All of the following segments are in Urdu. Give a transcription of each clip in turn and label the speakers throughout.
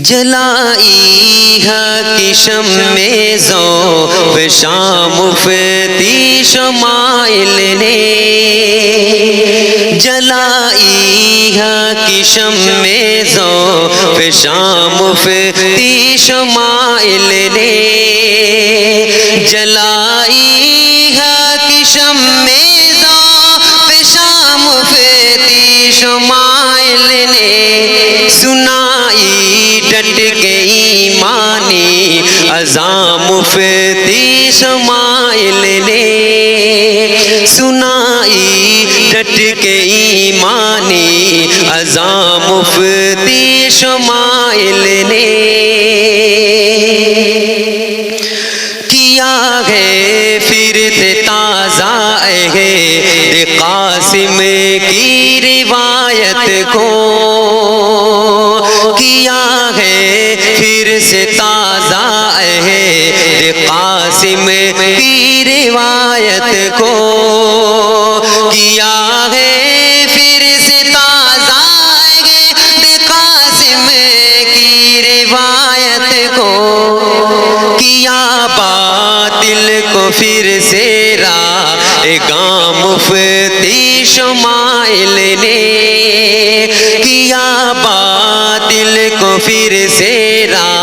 Speaker 1: جلائی حق کی شمع ذوق شام مفتی شمائل نے، جلائی حق کی شمع ذوق شام مفتی شمائل نے، جلائی حق کی شمع ذوق شام مفتی شمائل نے، سنائی ڈٹ کے ایمانی اذان مفتی شمائل نے، سنائی ڈٹ کے ایمانی اذان مفتی شمائل نے، کیا ہے پھر تازہ ہے قاسم کی روایت کو، کیا ہے پھر سے تازہ ہے قاسم کی روایت کو، کیا ہے پھر سے تازہ ہے قاسم کی روایت کو، کیا باطل کو پھر سے راہ مفتی شمائل نے، کیا باطل کو پھر سے راہ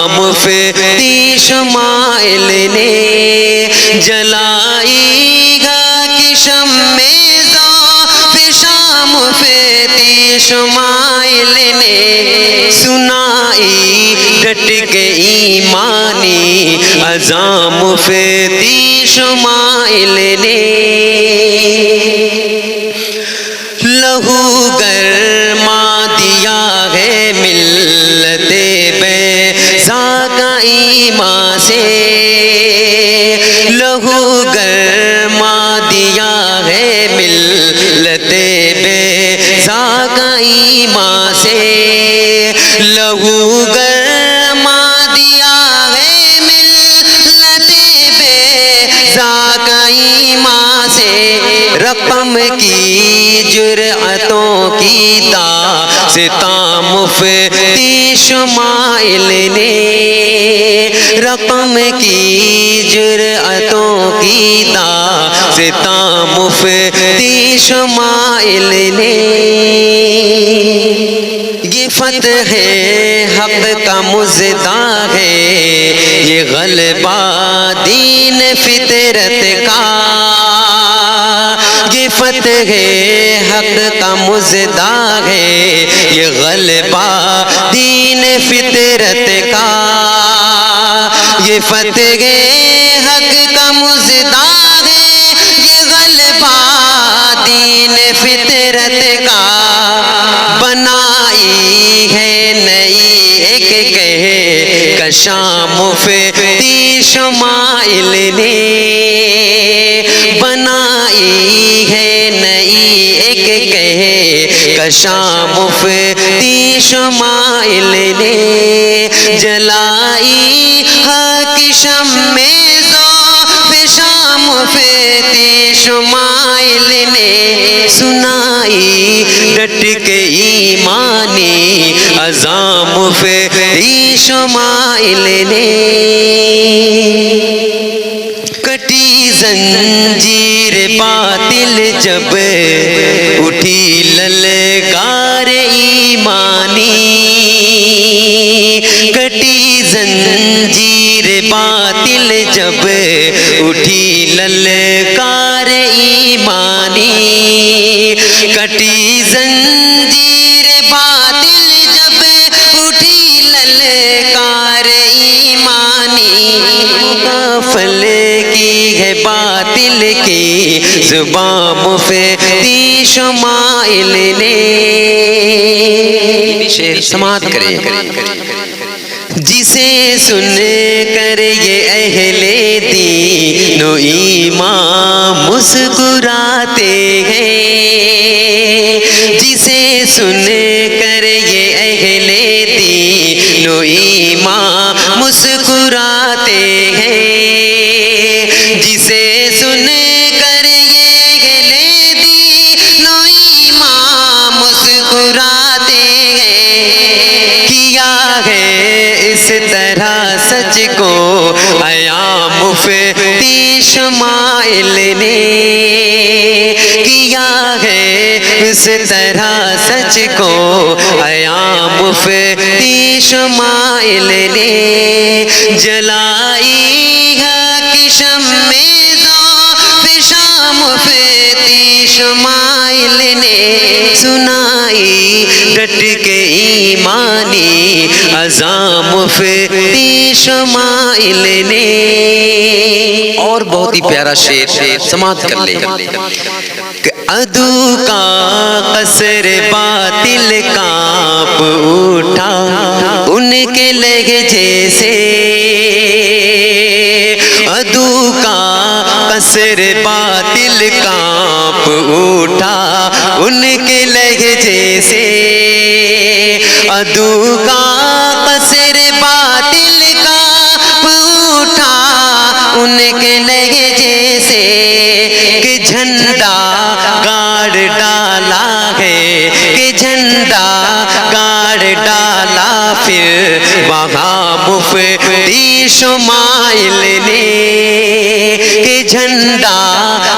Speaker 1: مفتی شمائل نے، جلائی حق شمع ذوق شام مفتی شمائل نے، سنائی ڈٹ کے ایمانی اذان مفتی شمائل نے، لہو گرما دیا ہے ملت بیضا کا ایمان سے، لہو گرما دیا ہے ملت بیضا کا ایمان سے، لہو گرما دیا ہے ملت بیضا کا ایمان سے، رقم کی جرأتوں کی داستان مفتی شمائل نے، رقم کی جرأتوں کی داستان مفتی شمائل نے، یہ فتح حق کا مزدہ ہے، یہ غلبہ دین فطرت کا، یہ فتح حق کا مزدہ ہے، یہ غلبہ دین فطرت کا، یہ فتح حق کا مزدہ ہے، یہ غلبہ دین فطرت کا، بنائی ہے نئی ایک کہکشاں مفتی شمائل نے، بنائی ہے نئی ایک کہکشاں مفتی شمائل نے، جلائی حق شمع ذوق شام مفتی شمائل نے، سنائی ڈٹ کے ایمانی اذان مفتی شمائل نے، کٹی زنجیر باطل جب اٹھی للکار ایمانی، کٹی زنجیر باطل جب اٹھی للکار ایمانی، کٹی زنجیر باطل جب اٹھی للکار ایمانی، غافل کی ہے باطل کی زبان مفتی شمائل نے، شعر سماعت کریں، جسے سن کر یہ اہل دین و ایمان مسکراتے ہیں، جسے سن کر یہ اہل دین و ایمان مسکراتے ہیں، جسے سن کر یہ اہل دین و ایمان مسکراتے ہیں، کیا ہے اس طرح سچ کو عیاں مفتی شمائل نے، کیا ہے اس طرح سچ کو عیاں مفتی شمائل نے، جلائی حق شمع ذوق شام مفتی شمائل نے، سنائی ڈٹ کے ایمانی اذاں مفتی شمائل نے۔ اور بہت ہی پیارا شعر سماعت کر لے کہ عدو کا قصر باطل کانپ اٹھا ان کے لہجے سے، عدو کا قصر باطل کانپ اٹھا ان کے لہجے سے، عدو کا قصر باطل کانپ اٹھا ان کے لہجے سے، کہ جھنڈا گاڑ ڈالا ہے، کہ جھنڈا گاڑ ڈالا پھر وہاں مفتی شمائل نے، کہ جھنڈا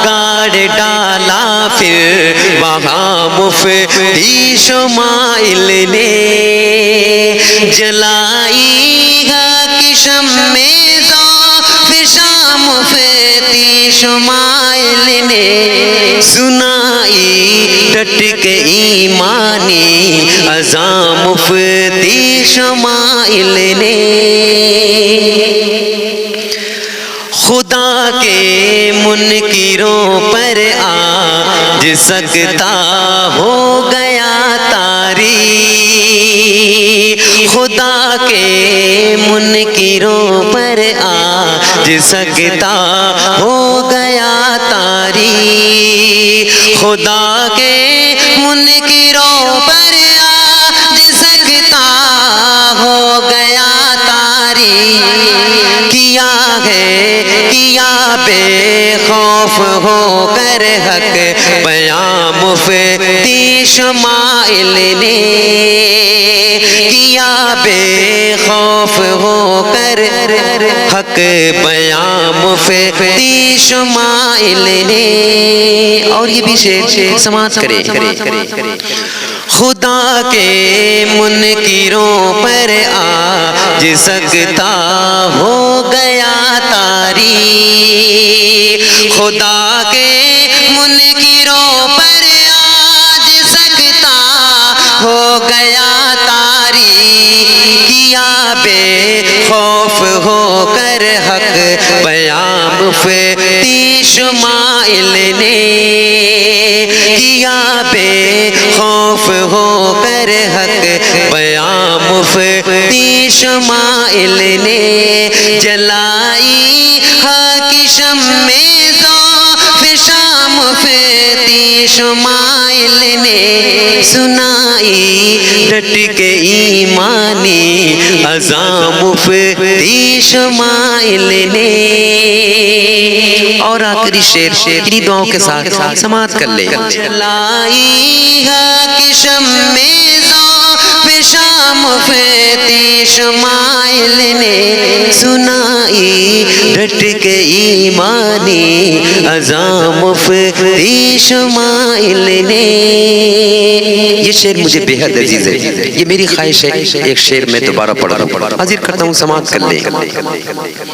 Speaker 1: گاڑ ڈالا پھر وہاں مفتی شمائل نے، جلائی حق شمع ذوق شام مفتی شمائل نے، سنائی ڈٹ کے ایمانی اذاں مفتی شمائل نے۔ خدا کے منکروں پر آج سکتا ہو گیا طاری، خدا کے منکروں پر آج سکتا ہو گیا طاری، خدا کے منکروں پر آج سکتا ہو گیا طاری، کیا ہے کیا بے خوف ہو کر حق بیاں مفتی شمائل نے، کیا بے خوف ہو کر حق بیاں مفتی شمائل نے۔ اور یہ بھی شعر سماعت کرے، خدا کے منکروں پر آج سکتا ہو گیا طاری، خدا کے منکروں پر آج سکتا ہو گیا طاری، کیا بے خوف ہو کر حق بیاں مفتی شمائل نے، کیا بے خوف ہو کر حق بیاں مفتی شمائل نے، جلائی حق شمع ذوق شام مفتی شمائل نے، سنائی ڈٹ کے ایمانی اذاں مفتی شمائل نے۔ اور آخری شعر انہی دعاؤں کے ساتھ سماعت کر لے، جلائی حق شمع ذوق شام مفتی شمائل نے، سنائی ڈٹ کے ایمانی اذاں مفتی شمائل نے۔ یہ شعر مجھے بے حد عزیز ہے، یہ میری خواہش ہے ایک شعر میں دوبارہ پڑھ رہا ہوں، حاضر کرتا ہوں سماعت کر لے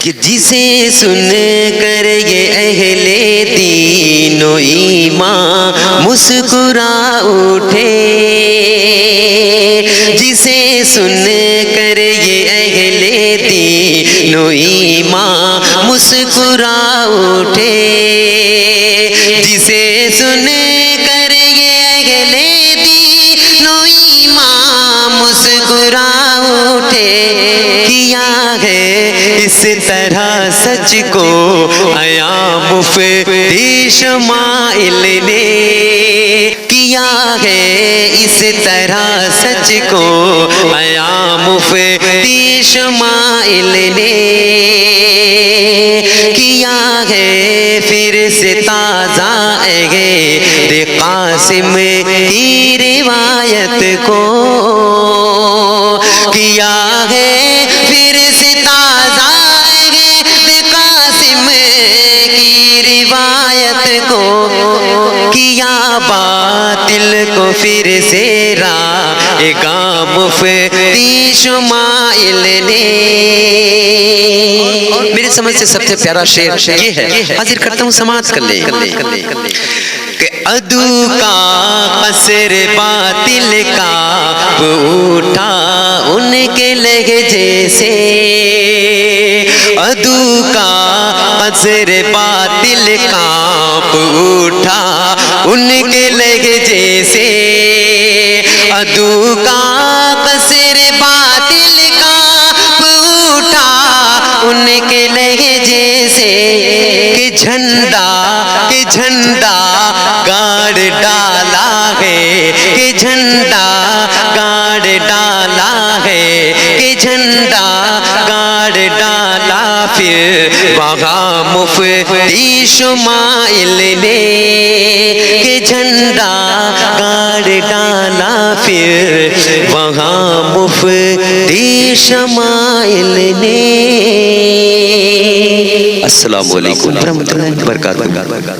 Speaker 1: کہ جسے سن کر یہ اہل دین و ایمان مسکرا اٹھے، جسے سن کر یہ اہل دین و ایمان مسکرا اٹھے، جسے سن کر یہ اہل دین و ایمان مسکرا اٹھے، کیا ہے اس طرح سچ کو عیاں مفتی شمائل نے، کیا ہے اس طرح سچ کو عیاں مفتی شمائل نے، کیا ہے پھر سے تازہ اہل قاسم کی روایت کو، کیا ہے پھر سے تازہ قاسم کی روایت کو، کیا باطل کو پھر سے رائگاں مفتی شمائل نے۔ میری سمجھ سے سب سے پیارا شعر یہ ہے، حاضر کرتا ہوں سماعت کر لیں کہ عدو کا قصر باطل کا اٹھا ان کے لہجے سے، عدو کا قصر باطل کا اٹھا ان کے لہجے سے، عدو کا قصر باطل کا اٹھا ان کے لہجے سے، کہ جھنڈا گاڑ ڈالا ہے، کہ جھنڈا گاڑ ڈالا ہے، کہ جھنڈا گاڑ ڈالا پھر وہاں مفتی شمائل نے، کہ جھنڈا گاڑ ڈالا پھر وہاں مفتی شمائل نے۔ السلام علیکم ورحمۃ اللہ وبرکاتہ۔